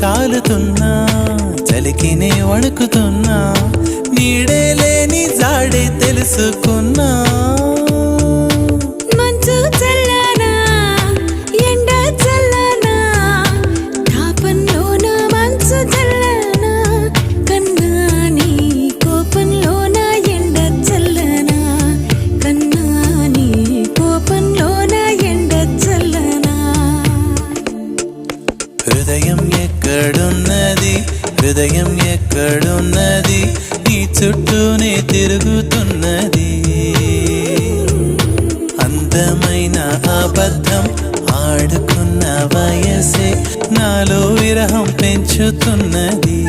కాలుతున్నా చలికినే వణుకుతున్నా నీడే లేని జాడే తెలుసుకున్నా మంచు చల్లనా ఎండ చల్లనా తాపంలోన మంచు చల్లనా కన్నా నీ కోపంలోన ఎండ చల్లనా కన్నా నీ కోపంలోన ఎండ చల్లనా హృదయం ఎక్కడున్నది హృదయం ఎక్కడున్నది నీ చుట్టూనే తిరుగుతున్నది అందమైన అబద్ధం ఆడుకున్న వయసే నాలో విరహం పెంచుతున్నది